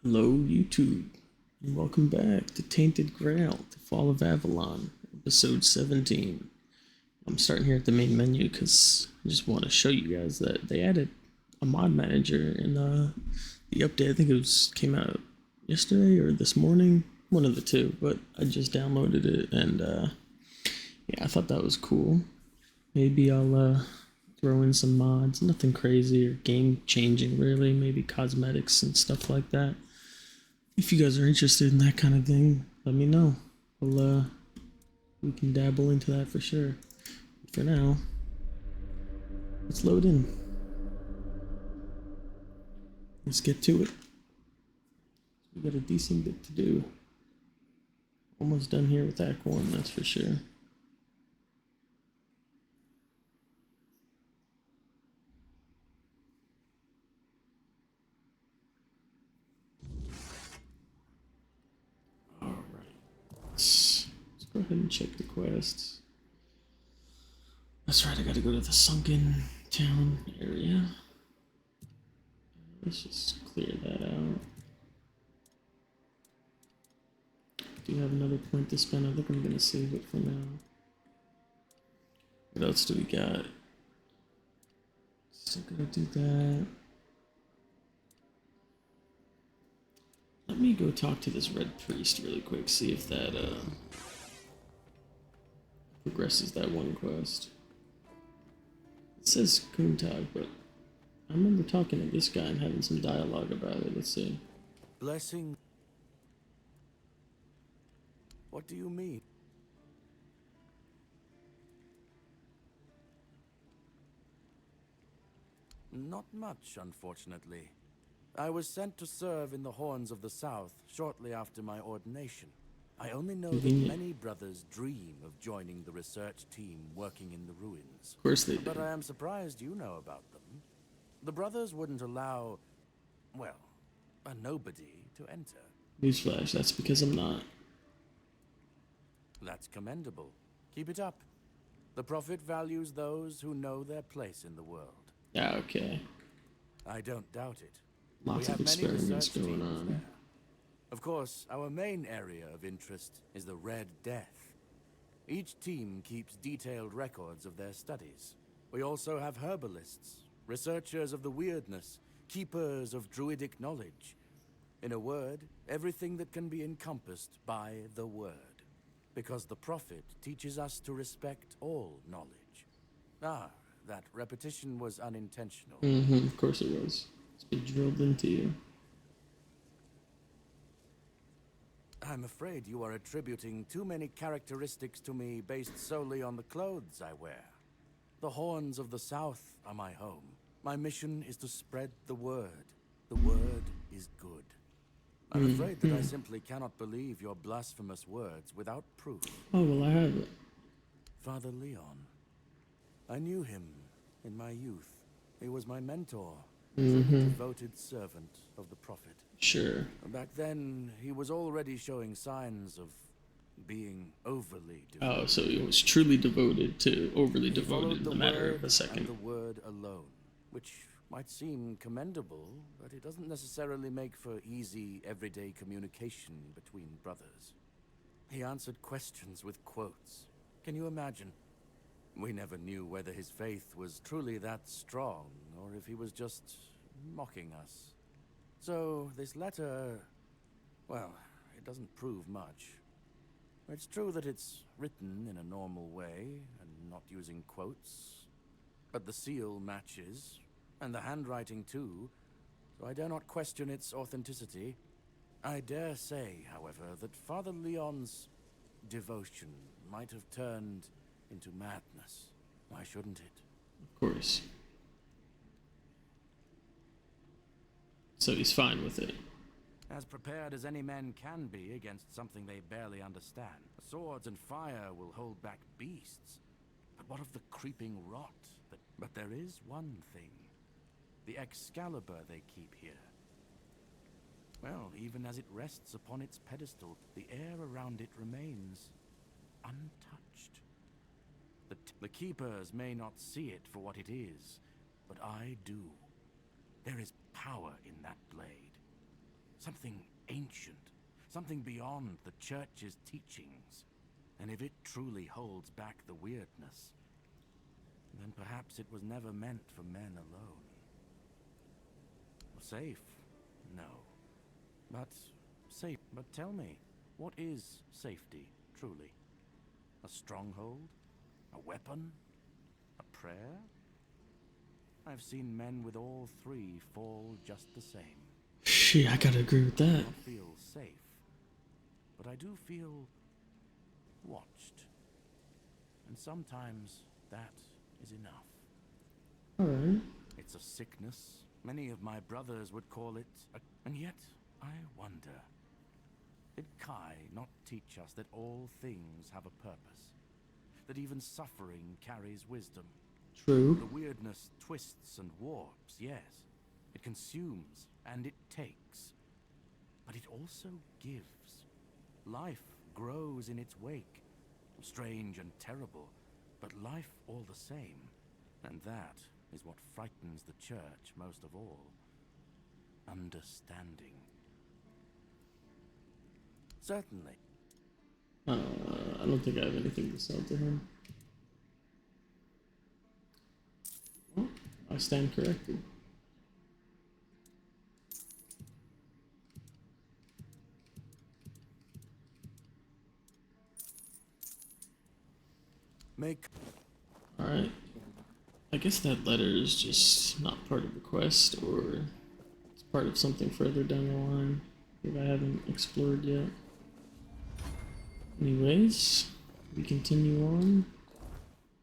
Hello, YouTube, and welcome back to Tainted Grail, The Fall of Avalon, episode 17. I'm starting here at the main menu because I just want to show you guys that they added a mod manager in the update. I think came out yesterday or this morning, one of the two, but I just downloaded it and yeah, I thought that was cool. Maybe I'll throw in some mods, nothing crazy or game changing really, maybe cosmetics and stuff like that. If you guys are interested in that kind of thing, let me know. We can dabble into that for sure. But for now, let's load in. Let's get to it. We got a decent bit to do. Almost done here with Act 1, that's for sure. Alright, let's go ahead and check the quests. That's right, I gotta go to the sunken town area. Let's just clear that out. Do you have another point to spend? I think I'm gonna save it for now. What else do we got? Still gonna do that. Let me go talk to this red priest really quick, see if that progresses that one quest. It says Kuntag, but I remember talking to this guy and having some dialogue about it. Let's see. Blessing? What do you mean? Not much, unfortunately. I was sent to serve in the Horns of the South shortly after my ordination. I only know that many brothers dream of joining the research team working in the ruins. Of course they do. But I am surprised you know about them. The brothers wouldn't allow, well, a nobody to enter. Newsflash, that's because I'm not. That's commendable. Keep it up. The Prophet values those who know their place in the world. Yeah, okay. I don't doubt it. Lots of experiments going on. There. Of course, our main area of interest is the Red Death. Each team keeps detailed records of their studies. We also have herbalists, researchers of the weirdness, keepers of druidic knowledge. In a word, everything that can be encompassed by the word. Because the Prophet teaches us to respect all knowledge. Ah, that repetition was unintentional. Of course it was. It's been drilled into you. I'm afraid you are attributing too many characteristics to me based solely on the clothes I wear. The Horns of the South are my home. My mission is to spread the word. The word is good. I'm afraid that I simply cannot believe your blasphemous words without proof. Oh, well, I have it. Father Leon. I knew him in my youth. He was my mentor, a devoted servant of the Prophet. Sure. Back then, he was already showing signs of being overly devoted. Oh, so he was truly devoted to overly He devoted in followed the matter of a and second. the word alone, which might seem commendable, but it doesn't necessarily make for easy, everyday communication between brothers. He answered questions with quotes. Can you imagine? We never knew whether his faith was truly that strong, or if he was just mocking us. So, this letter, well, it doesn't prove much. It's true that it's written in a normal way, and not using quotes, but the seal matches, and the handwriting too, so I dare not question its authenticity. I dare say, however, that Father Leon's devotion might have turned into madness. Why shouldn't it? Of course. So he's fine with it. As prepared as any men can be against something they barely understand. Swords and fire will hold back beasts. But what of the creeping rot? But there is one thing. The Excalibur they keep here. Well, even as it rests upon its pedestal, the air around it remains untouched. The keepers may not see it for what it is, but I do. There is power in that blade. Something ancient. Something beyond the church's teachings. And if it truly holds back the weirdness, then perhaps it was never meant for men alone. Safe? No. But safe. But tell me, what is safety, truly? A stronghold? A weapon? A prayer? I've seen men with all three fall just the same. Shit, I gotta agree with I that. don't feel safe, but I do feel watched. And sometimes that is enough. Alright. It's a sickness. Many of my brothers would call it and yet, I wonder. Did Kai not teach us that all things have a purpose? That even suffering carries wisdom? True. The weirdness twists and warps, yes. It consumes and it takes. But it also gives. Life grows in its wake. Strange and terrible, but life all the same. And that is what frightens the church most of all. Understanding. Certainly. I don't think I have anything to sell to him. Well, I stand corrected. Make. Alright. I guess that letter is just not part of the quest, or it's part of something further down the line that I haven't explored yet. Anyways, we continue on.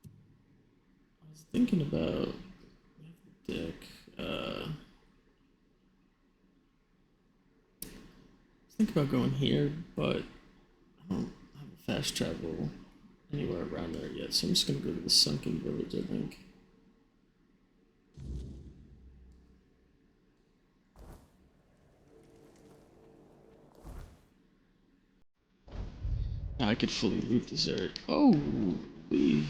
I was thinking about the deck. I was thinking about going here, but I don't have a fast travel anywhere around there yet, so I'm just gonna go to the sunken village, I think. Now I could fully loot this area. Oh, we.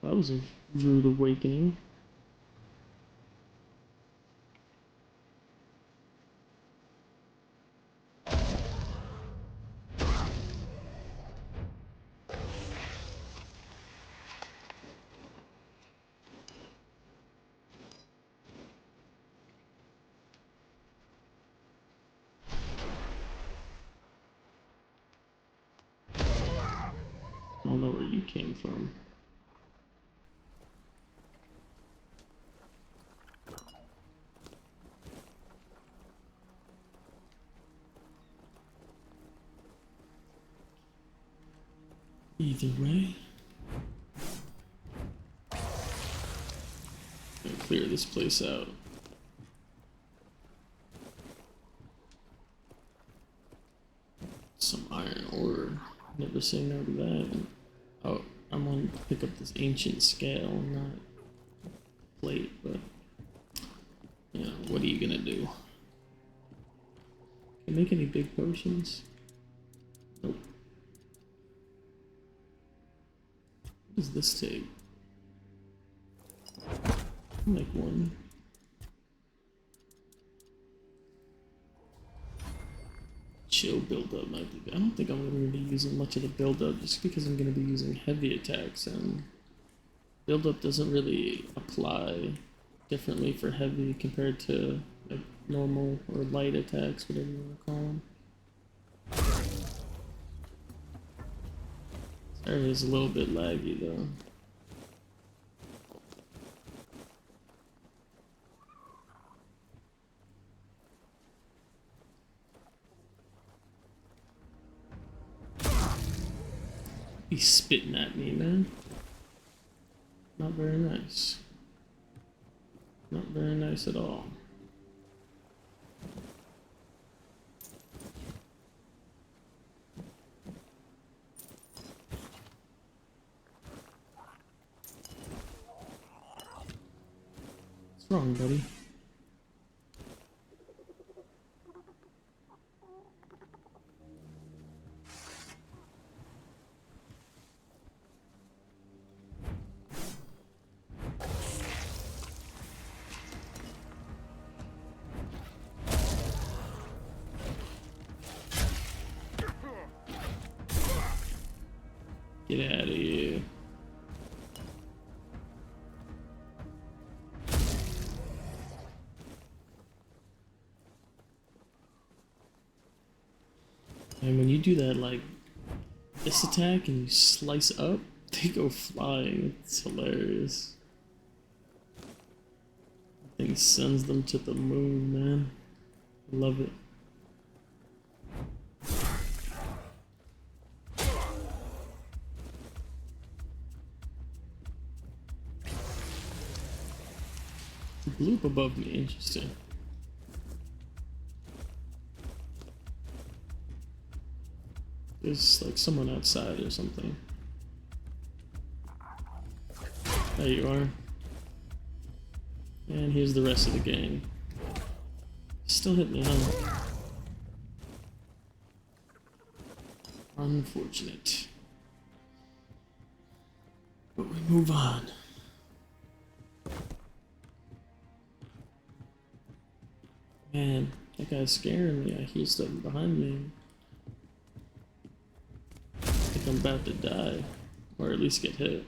That was a rude awakening. I don't know where you came from. Either way, I'm gonna clear this place out. Some iron ore. Never say no to that. Oh, I'm going to pick up this ancient scale, not plate, but you know, what are you gonna do? Can I make any big potions? Nope. What does this take? I'll make one. Chill build up might be. I don't think I'm going to be using much of the build up just because I'm going to be using heavy attacks, and build up doesn't really apply differently for heavy compared to like normal or light attacks, whatever you want to call them. This area is a little bit laggy though. He's spitting at me, man. Not very nice. Not very nice at all. What's wrong, buddy? Get out of here. And when you do that, like, this attack and you slice up, they go flying. It's hilarious. I think sends them to the moon, man. Love it. Blew up above me, interesting. There's like someone outside or something. There you are. And here's the rest of the gang. Still hit me, huh? Unfortunate. But we move on. Man, that guy's scaring me. I hear stuff behind me. I think I'm about to die. Or at least get hit.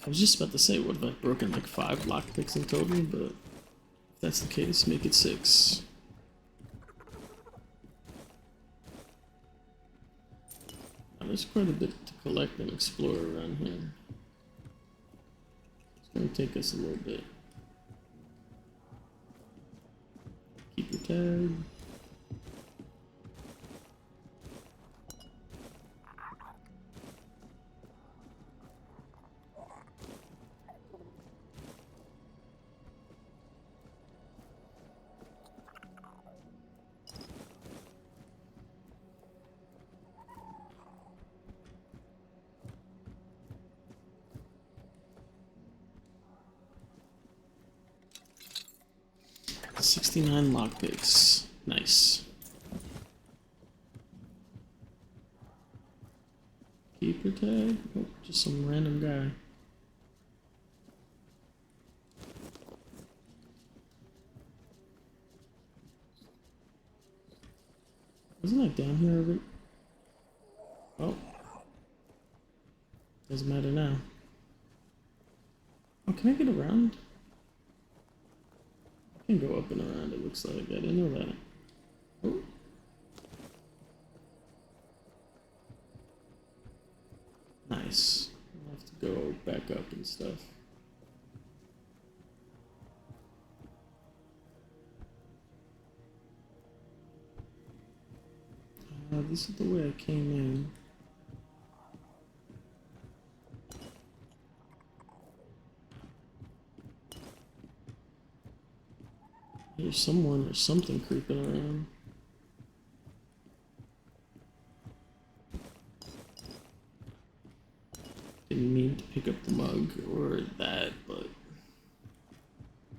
I was just about to say, what if I've broken like 5 lockpicks in total, but if that's the case, make it 6. Now, there's quite a bit to collect and explore around here. It's going to take us a little bit. Keep your tag. $69 lockpicks. Nice. Keeper tag? Oh, just some random guy. Wasn't I down here already? Oh. Doesn't matter now. Oh, can I get around? I can go up and around, it looks like. I didn't know that. Oh. Nice. I'll have to go back up and stuff. This is the way I came in. There's someone or something creeping around. Didn't mean to pick up the mug or that, but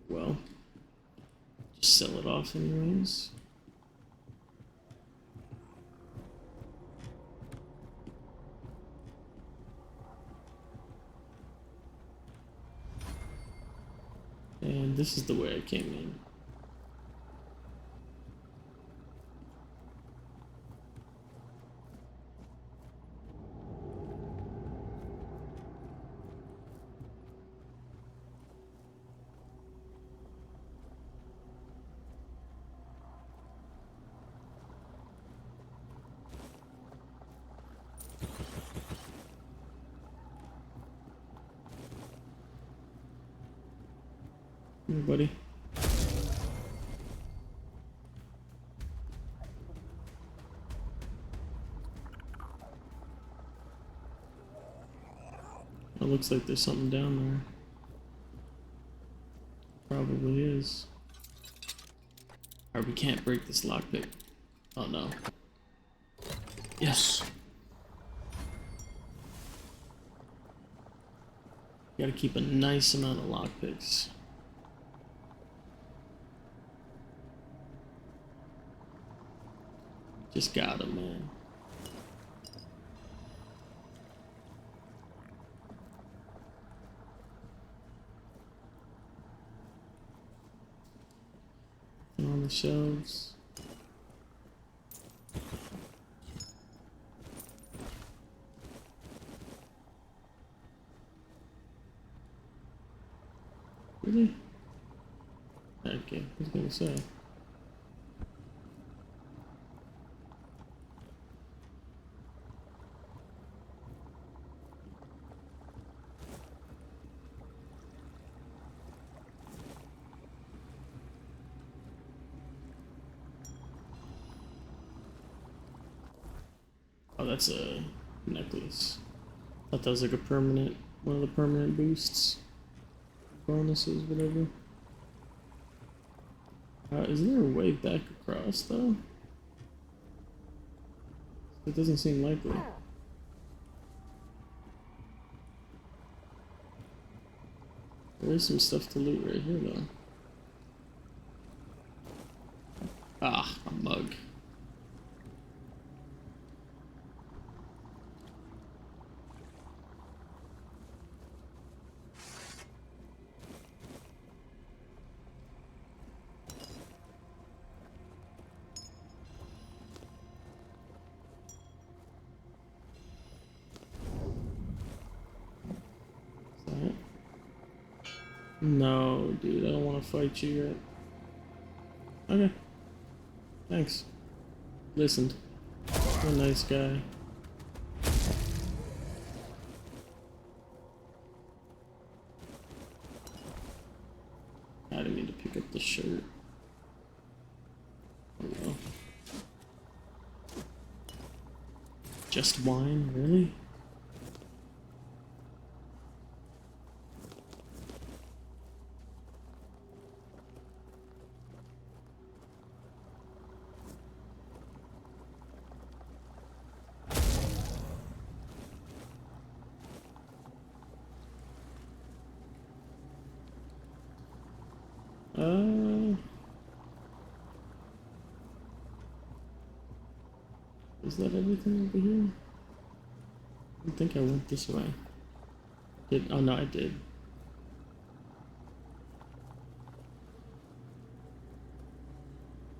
well, just sell it off anyways. And this is the way I came in. Here, buddy. It looks like there's something down there. Probably is. Or we can't break this lockpick. Oh no. Yes! You gotta keep a nice amount of lockpicks. Just got him, man. Nothing on the shelves. Really? Okay, I was gonna say. Oh, that's a necklace. Thought that was like a permanent, one of the permanent boosts, bonuses, whatever. Is there a way back across though? It doesn't seem likely. There is some stuff to loot right here though. Ah, a mug. Is that it? No, dude, I don't want to fight you yet. Okay, thanks. Listened. You're a nice guy. I didn't mean to pick up the shirt. Oh well. Just wine, really? Is that everything over here? I think I went this way. Oh no, I did.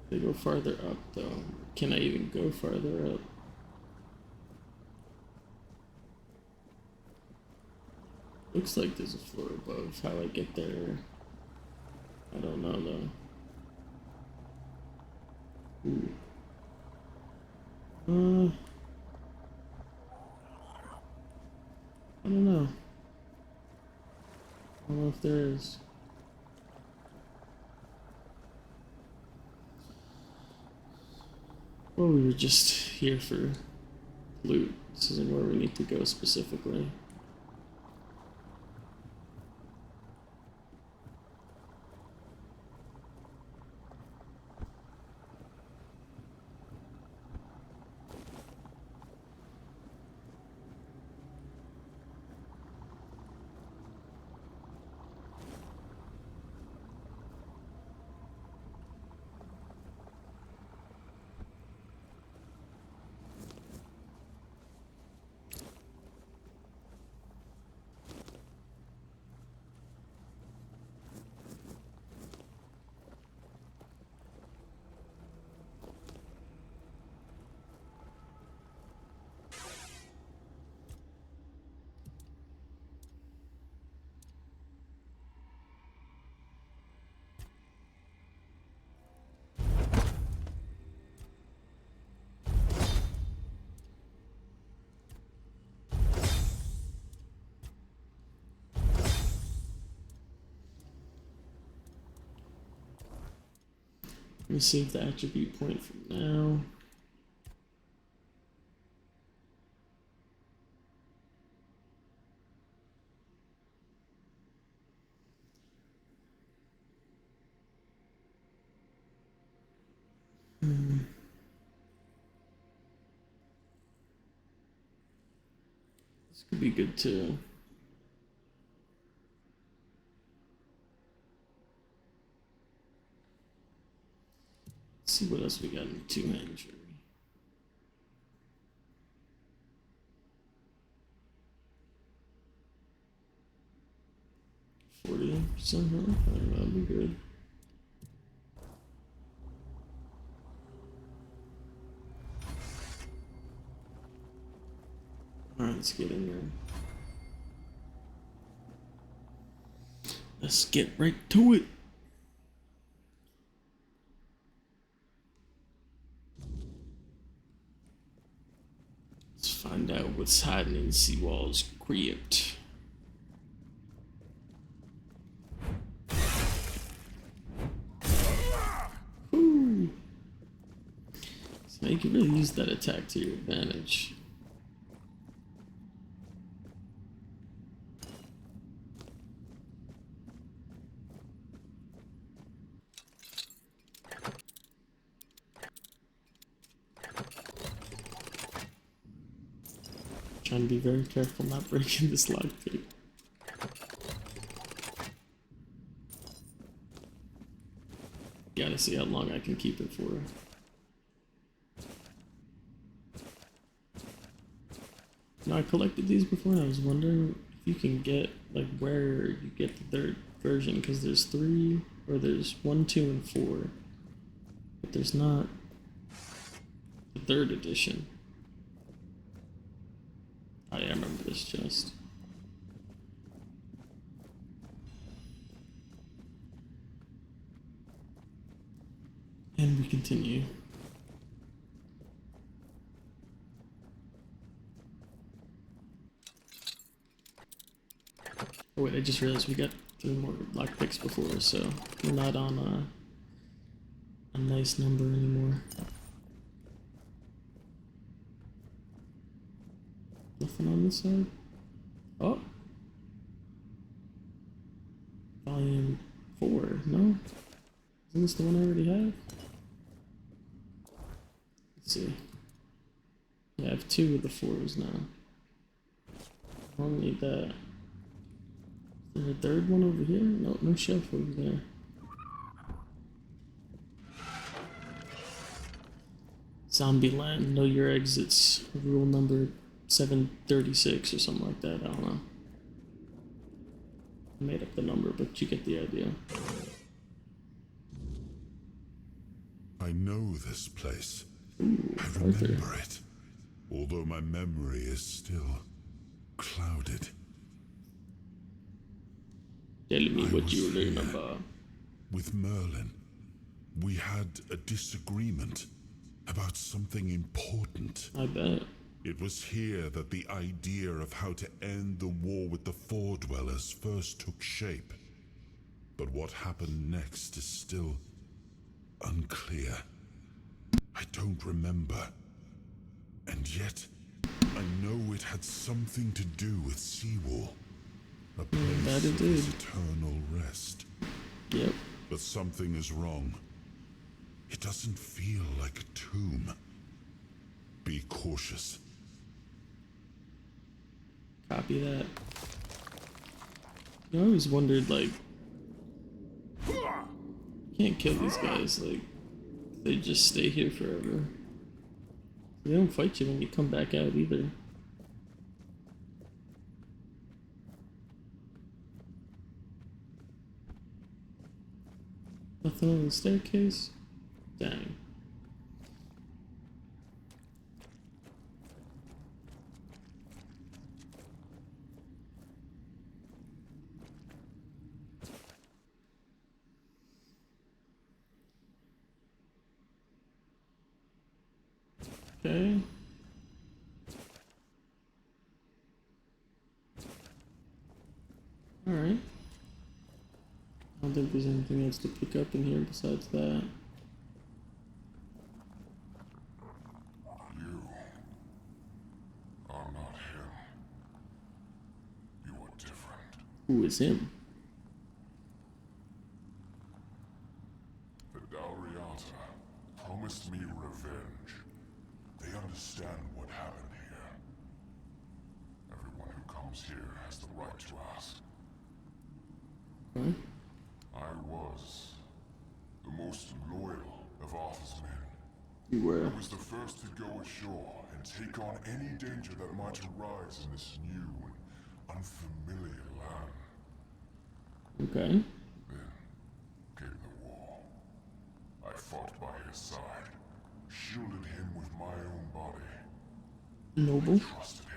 They go farther up though. Can I even go farther up? Looks like there's a floor above. How I get there, I don't know though. Ooh. I don't know. I don't know if there is. Well, we were just here for loot. This isn't where we need to go specifically. Let me save the attribute point for now. This could be good too. Let's see what else we got in the two-hand jury. %, huh? I don't know, that'd be good. let's get in there. Let's get right to it. Let's find out what's hiding in Seawall's crypt. Ooh. So you can really use that attack to your advantage. Trying to be very careful not breaking this lockpick. Gotta see how long I can keep it for. Now I collected these before and I was wondering if you can get like where you get the third version, because there's 3 or there's 1, 2, and 4. But there's not the 3rd edition. Oh yeah, I remember this chest. And we continue. Oh wait, I just realized we got 3 more lockpicks before, so we're not on a nice number anymore. Nothing on this side? Oh! Volume 4, no? Isn't this the one I already have? Let's see. Yeah, I have 2 of the 4s now. I don't need that. Is there a 3rd one over here? No, no shelf over there. Zombieland, know your exits. Rule number 736 or something like that, I don't know. I made up the number, but you get the idea. I know this place. Ooh, I remember it, although my memory is still clouded. Tell me what you here remember. With Merlin, we had a disagreement about something important. I bet. It was here that the idea of how to end the war with the Four Dwellers first took shape. But what happened next is still unclear. I don't remember. And yet, I know it had something to do with Seawall. A place that it of did. eternal rest. Yep. But something is wrong. It doesn't feel like a tomb. Be cautious. Copy that. I always wondered, like, you can't kill these guys, like, they just stay here forever. They don't fight you when you come back out either. Nothing on the staircase? Dang. Okay. Alright. I don't think there's anything else to pick up in here besides that. You are not him. You are different. Who is him? The Dalriata promised me revenge. They understand what happened here. Everyone who comes here has the right to ask. What? I was the most loyal of Arthur's men. You were. I was the first to go ashore and take on any danger that might arise in this new and unfamiliar land. Okay. Then came the war. I fought by his side, shielded him with my own body. Noble. Trusted him.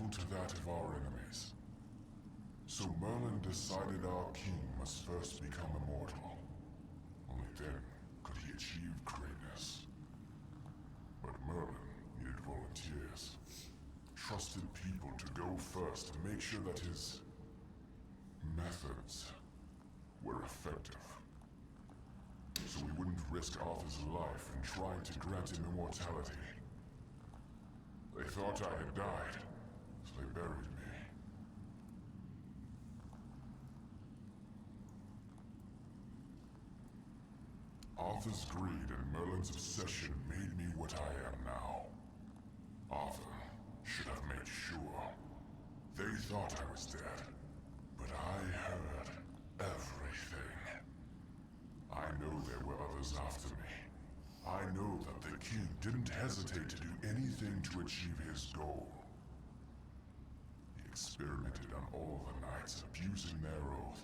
equal to that of our enemies. So Merlin decided our king must first become immortal. Only then could he achieve greatness. But Merlin needed volunteers. Trusted people to go first to make sure that his methods were effective. So we wouldn't risk Arthur's life in trying to grant him immortality. They thought I had died, so they buried me. Arthur's greed and Merlin's obsession made me what I am now. Arthur should have made sure. They thought I was dead, but I heard everything. I know there were others after me. I know that the king didn't hesitate to do anything to achieve his goal. He experimented on all the knights, abusing their oath.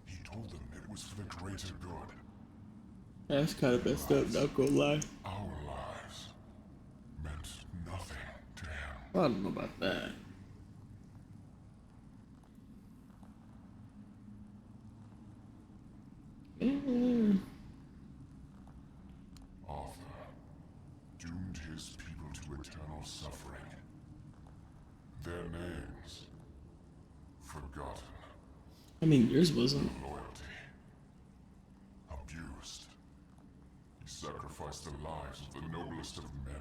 He told them it was for the greater good. That's kind of messed up, not gonna lie. Our lives meant nothing to him. I don't know about that. Arthur doomed his people to eternal suffering. Their names forgotten. I mean, yours wasn't. Loyalty abused. He sacrificed the lives of the noblest of men.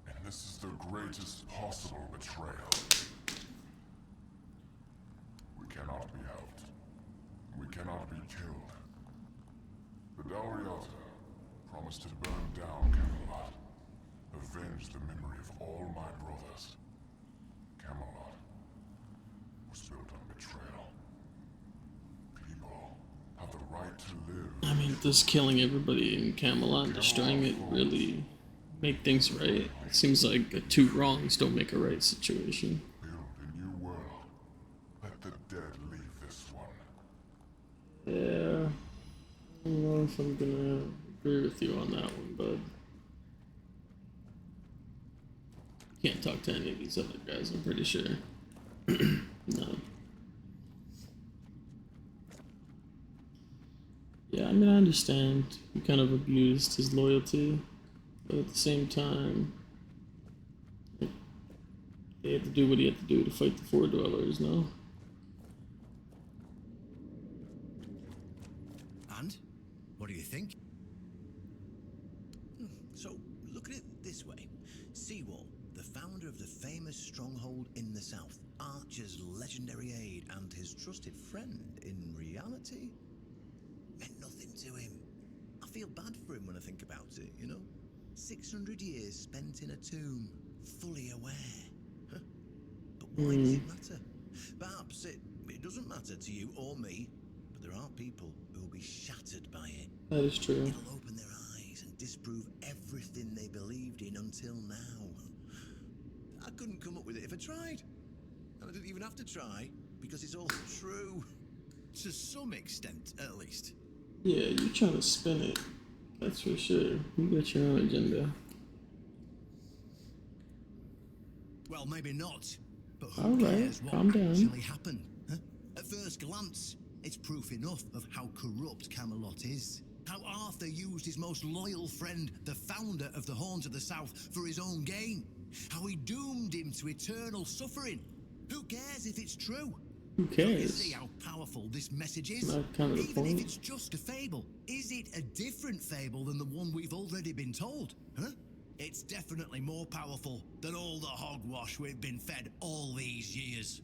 And this is the greatest possible betrayal. We cannot be helped. We cannot be killed. The Dalriata promised to burn down Camelot, avenge the memory of all my brothers. Camelot was built on betrayal. People have the right to live. I mean, does killing everybody in Camelot and destroying it really make things right? It seems like two wrongs don't make a right situation. Build a new world. Let the dead leave this one. Yeah. I don't know if I'm gonna agree with you on that one, bud. Can't talk to any of these other guys, I'm pretty sure. No. Yeah, I mean, I understand he kind of abused his loyalty, but at the same time, like, he had to do what he had to do to fight the Four Dwellers, no? And? What do you think? So, look at it this way. Seawall, the founder of the famous stronghold in the south, Archer's legendary aide and his trusted friend, in reality, meant nothing to him. I feel bad for him when I think about it, you know? 600 years spent in a tomb, fully aware. Huh? But why does it matter? Perhaps it doesn't matter to you or me, but there are people who will be shattered by it. That is true. It'll open their eyes and disprove everything they believed in until now. I couldn't come up with it if I tried. And I didn't even have to try, because it's all true. To some extent, at least. Yeah, you're trying to spin it. That's for sure. You got your own agenda. Well, maybe not. But All who right, cares what calm down. actually happened? Huh? At first glance, it's proof enough of how corrupt Camelot is. How Arthur used his most loyal friend, the founder of the Horns of the South, for his own gain. How he doomed him to eternal suffering. Who cares if it's true? Who Don't you cares? see how powerful this message is? Not kind of the Even if point. it's just a fable, is it a different fable than the one we've already been told? Huh? It's definitely more powerful than all the hogwash we've been fed all these years.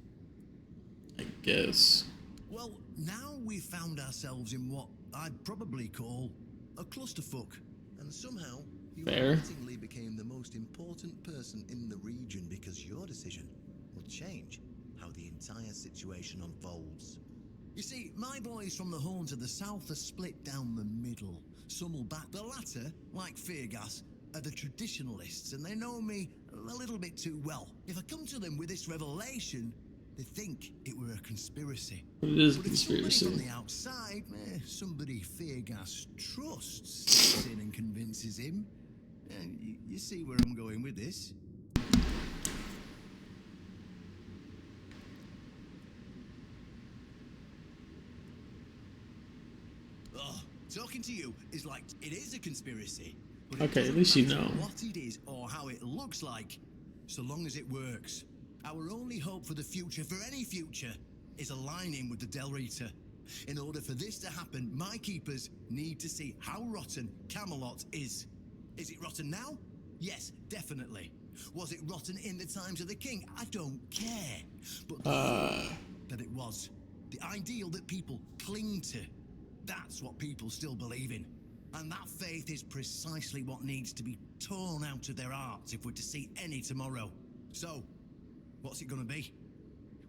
I guess. Well, now we've found ourselves in what I'd probably call a clusterfuck. And somehow, you Fair. unwittingly became the most important person in the region because your decision will change how the entire situation unfolds. You see, my boys from the Horns of the South are split down the middle. Some will back the latter, like Feargas, are the traditionalists, and they know me a little bit too well. If I come to them with this revelation, they think it were a conspiracy. It is a But if somebody conspiracy. from the outside, somebody Feargas trusts, steps in and convinces him, you see where I'm going with this? Talking to you is like it is a conspiracy. But Okay, it at least you doesn't know. matter what it is or how it looks like, so long as it works. Our only hope for the future, for any future, is aligning with the Del Rita. In order for this to happen, my keepers need to see how rotten Camelot is. Is it rotten now? Yes, definitely. Was it rotten in the times of the king? I don't care. But the hope that it was, the ideal that people cling to, that's what people still believe in. And that faith is precisely what needs to be torn out of their hearts if we're to see any tomorrow. So, what's it gonna be?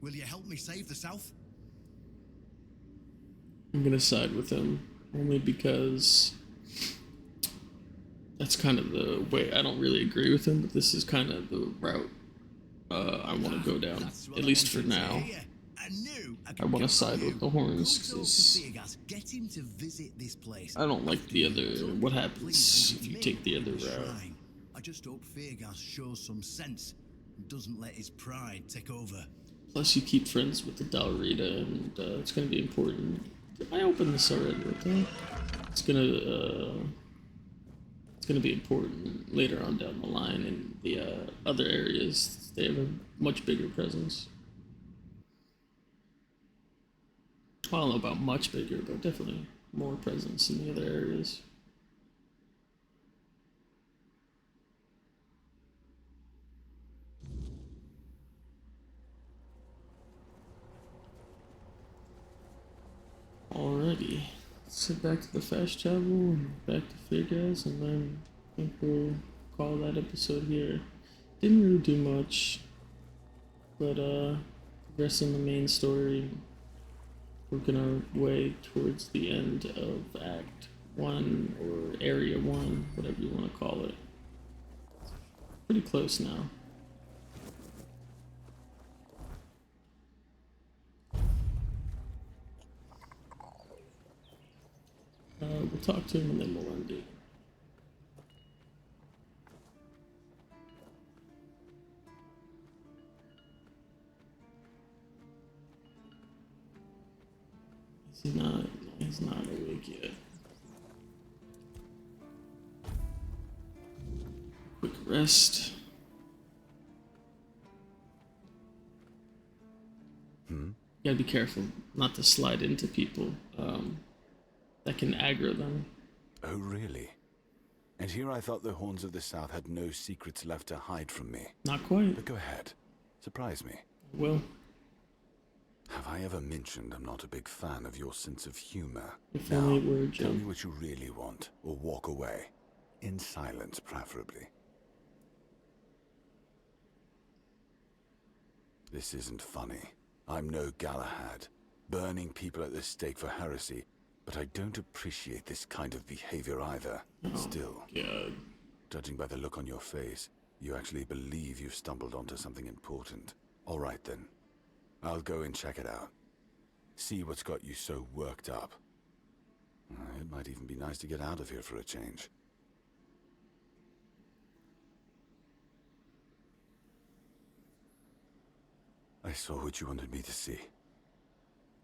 Will you help me save the South? I'm gonna side with him only because that's kind of the way. I don't really agree with him, but this is kind of the route I want to go down, That's what at I least for wanted to now. hear. I knew I I could want to count side on with you. the horns Go talk to 'cause Feargas. Get him to visit this place. I don't like After the you've other. done, What please happens if visit you me take the in other the route? shrine. I just hope Feargas shows some sense and doesn't let his pride take over. Plus, you keep friends with the Dalrita, and it's gonna be important. I opened this already, okay? It's gonna be important later on down the line in the other areas. They have a much bigger presence. I don't know about much bigger, but definitely more presence in the other areas. Alrighty, let's head back to the fast travel and back to Feargas, and then I think we'll call that episode here. Didn't really do much, but progressing the main story, working our way towards the end of Act 1 or Area 1, whatever you want to call it. Pretty close now. We'll talk to him and then we'll end it. He's not awake yet. Quick rest. You gotta be careful not to slide into people. That can aggro them. Oh, really? And here I thought the Horns of the South had no secrets left to hide from me. Not quite. But go ahead. Surprise me. Well, Have I ever mentioned I'm not a big fan of your sense of humor? if Now, only it were a tell joke. me what you really want, or walk away. In silence, preferably. This isn't funny. I'm no Galahad, burning people at the stake for heresy, but I don't appreciate this kind of behavior either. Still, God. judging by the look on your face, you actually believe you've stumbled onto something important. All right then. I'll go and check it out. See what's got you so worked up. It might even be nice to get out of here for a change. I saw what you wanted me to see.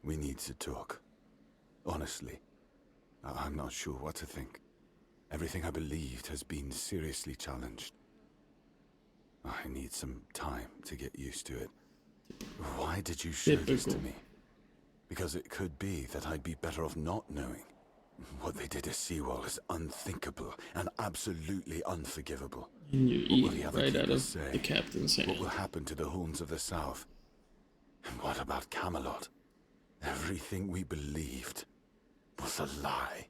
We need to talk. Honestly, I'm not sure what to think. Everything I believed has been seriously challenged. I need some time to get used to it. Why did you show this to me? Because it could be that I'd be better off not knowing. What they did to Seawall is unthinkable and absolutely unforgivable. And you're What will eating the other right out keepers of say? the captain's hand. What will happen to the Horns of the South? And what about Camelot? Everything we believed was a lie.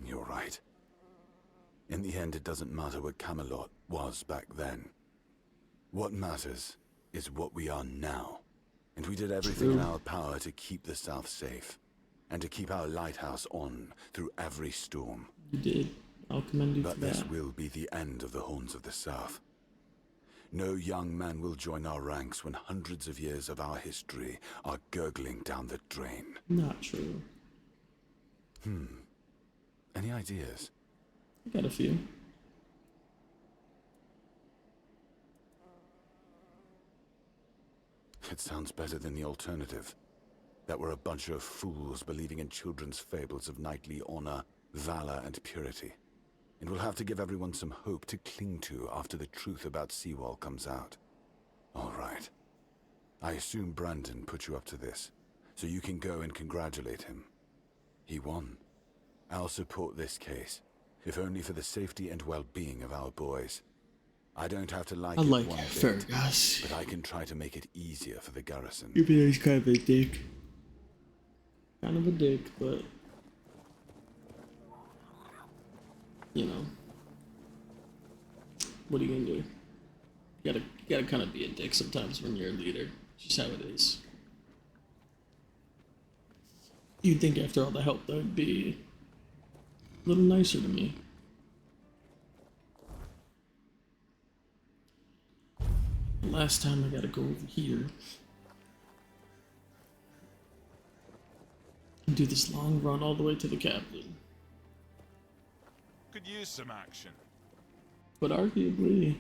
You're right. In the end, it doesn't matter what Camelot was back then. What matters is what we are now. And we did everything in our power to keep the South safe. And to keep our lighthouse on through every storm. You did. I'll commend you But for this that. will be the end of the Horns of the South. No young man will join our ranks when hundreds of years of our history are gurgling down the drain. Not true. Any ideas? I got a few. It sounds better than the alternative. That we're a bunch of fools believing in children's fables of knightly honor, valor, and purity. And we'll have to give everyone some hope to cling to after the truth about Seawall comes out. All right. I assume Brandon put you up to this, so you can go and congratulate him. He won. I'll support this case, if only for the safety and well-being of our boys. I don't have to like I it like one bit, Fergus. but I can try to make it easier for the garrison. Even though he's kind of a dick. Kind of a dick, but you know, what are you gonna do? You gotta kind of be a dick sometimes when you're a leader. It's just how it is. You'd think after all the help that would be a little nicer to me. Last time I gotta go over here and do this long run all the way to the captain. Could use some action. But arguably,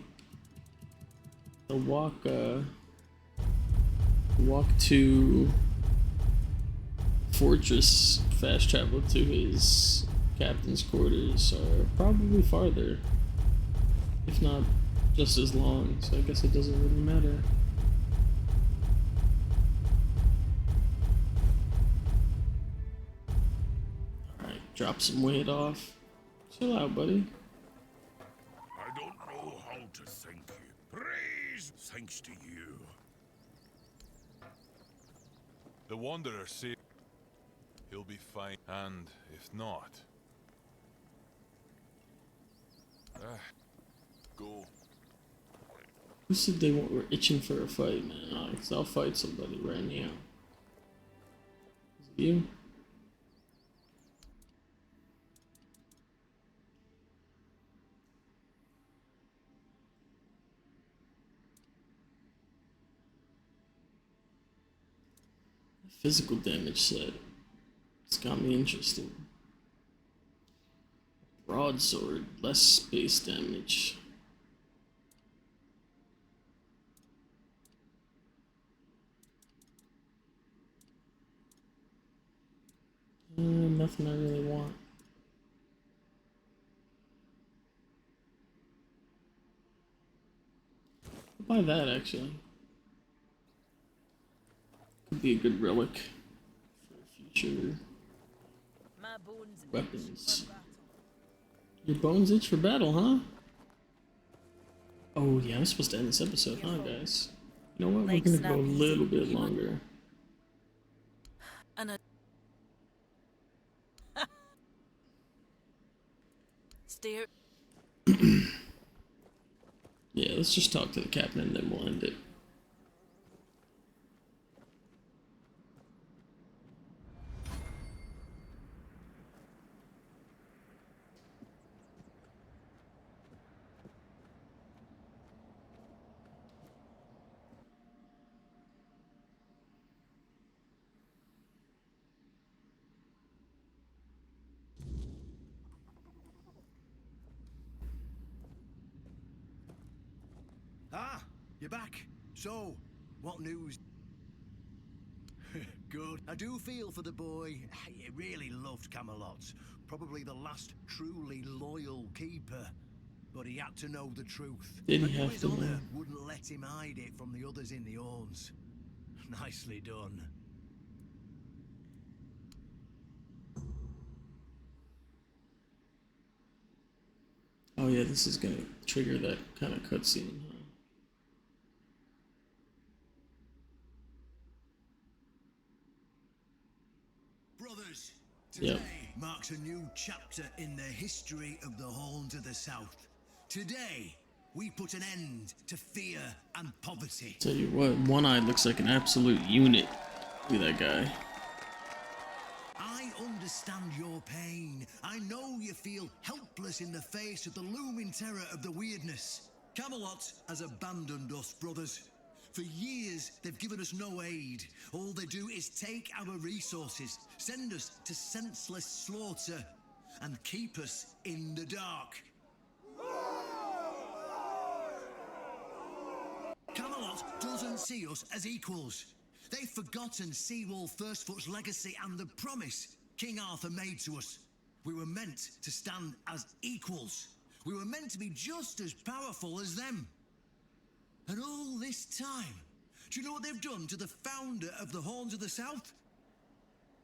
the walk to Fortress fast travel to his captain's quarters are probably farther, if not just as long, so I guess it doesn't really matter. Alright, drop some weight off. Chill out, buddy. I don't know how to thank you. Praise thanks to you. The Wanderer said he'll be fine, and if not, go. Who said they were itching for a fight, man? I'll fight somebody right now. Is it you? Physical damage set. It's got me interested. Broadsword, less space damage. Nothing I really want. I'll buy that actually. Could be a good relic for future weapons. Your bones itch for battle, huh? Oh yeah, I'm supposed to end this episode, huh, guys? You know what? We're gonna go a little bit longer. Steer. Yeah, let's just talk to the captain and then we'll end it. Ah, you're back. So, what news? Good. I do feel for the boy. He really loved Camelot. Probably the last truly loyal keeper. But he had to know the truth. Did he And have his to know? honor wouldn't let him hide it from the others in the Orns. Nicely done. Oh yeah, this is gonna trigger that kind of cutscene, huh? Brothers, today marks a new chapter in the history of the Horns of the South. Today, we put an end to fear and poverty. Tell you what, One Eye looks like an absolute unit. Look at that guy. I understand your pain. I know you feel helpless in the face of the looming terror of the weirdness. Camelot has abandoned us, brothers. For years, they've given us no aid. All they do is take our resources, send us to senseless slaughter, and keep us in the dark. Camelot does doesn't see us as equals. They've forgotten Seawall Firstfoot's legacy and the promise King Arthur made to us. We were meant to stand as equals. We were meant to be just as powerful as them. And all this time, do you know what they've done to the founder of the Horns of the South?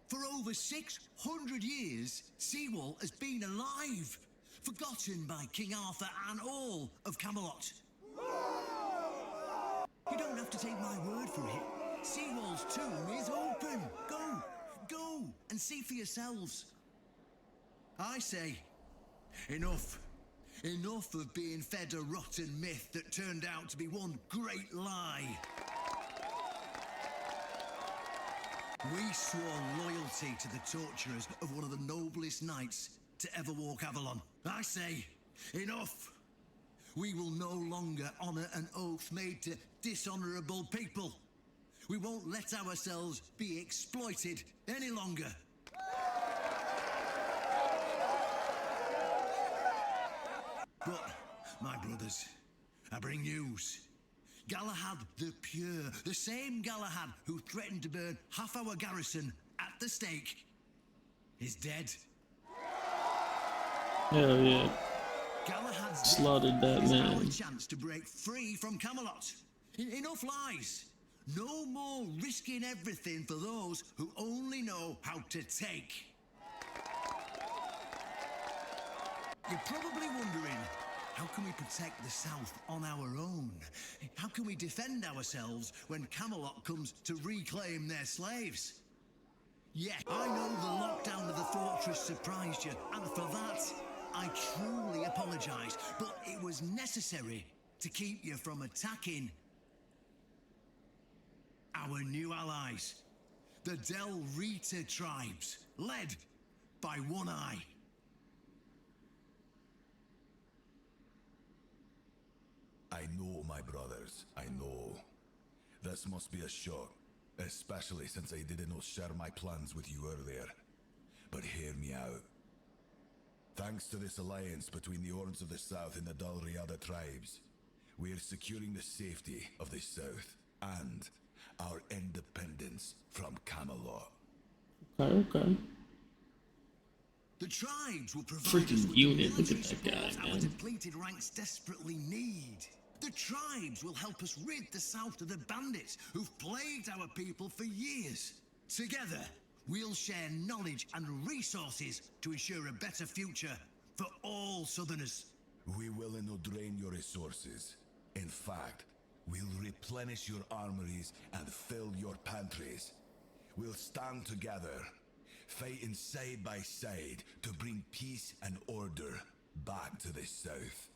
For over 600 years, Seawall has been alive, forgotten by King Arthur and all of Camelot. You don't have to take my word for it. Seawall's tomb is open. Go and see for yourselves. I say, enough. Enough of being fed a rotten myth that turned out to be one great lie. We swore loyalty to the torturers of one of the noblest knights to ever walk Avalon. I say, enough. We will no longer honour an oath made to dishonourable people. We won't let ourselves be exploited any longer. But, my brothers, I bring news. Galahad the Pure, the same Galahad who threatened to burn half our garrison at the stake, is dead. Hell yeah. Galahad's Slaughtered that is man. our chance to break free from Camelot. Enough lies. No more risking everything for those who only know how to take. You're probably wondering, how can we protect the South on our own? How can we defend ourselves when Camelot comes to reclaim their slaves? Yeah, I know the lockdown of the fortress surprised you, and for that, I truly apologise, but it was necessary to keep you from attacking our new allies, the Del Rita tribes, led by One Eye. I know, my brothers, I know. This must be a shock, especially since I did not share my plans with you earlier. But hear me out. Thanks to this alliance between the Horns of the South and the Dalriada tribes, we are securing the safety of the South and our independence from Camelot. Okay. The tribes will provide Freaking us with unit, the look at military that guy, support our man. depleted ranks desperately need. The tribes will help us rid the South of the bandits who've plagued our people for years. Together, we'll share knowledge and resources to ensure a better future for all Southerners. We will not drain your resources. In fact, we'll replenish your armories and fill your pantries. We'll stand together, fighting side by side to bring peace and order back to the South.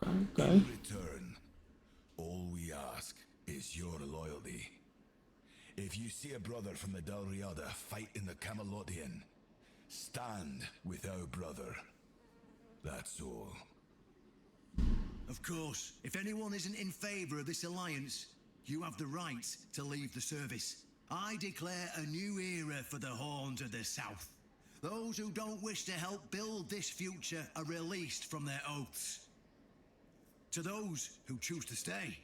Okay. In return, all we ask is your loyalty. If you see a brother from the Dalriada fighting the Camelotian, stand with our brother. That's all. Of course, if anyone isn't in favour of this alliance, you have the right to leave the service. I declare a new era for the Horns of the South. Those who don't wish to help build this future are released from their oaths. To those who choose to stay,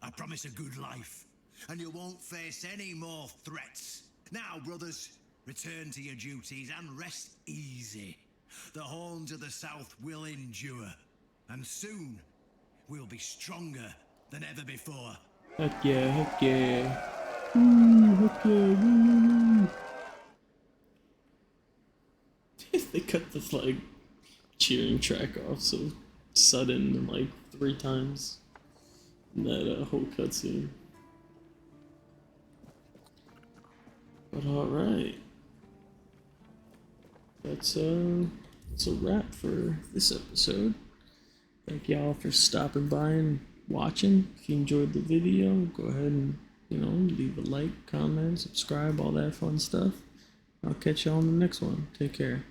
I promise a good life, and you won't face any more threats. Now, brothers, return to your duties and rest easy. The Horns of the South will endure, and soon we'll be stronger than ever before. Heck yeah, heck yeah. Ooh, heck yeah, woo. They cut the like cheering track off so sudden, like 3 times in that whole cutscene. But alright. That's a wrap for this episode. Thank y'all for stopping by and watching. If you enjoyed the video, go ahead and, leave a like, comment, subscribe, all that fun stuff. I'll catch y'all on the next one. Take care.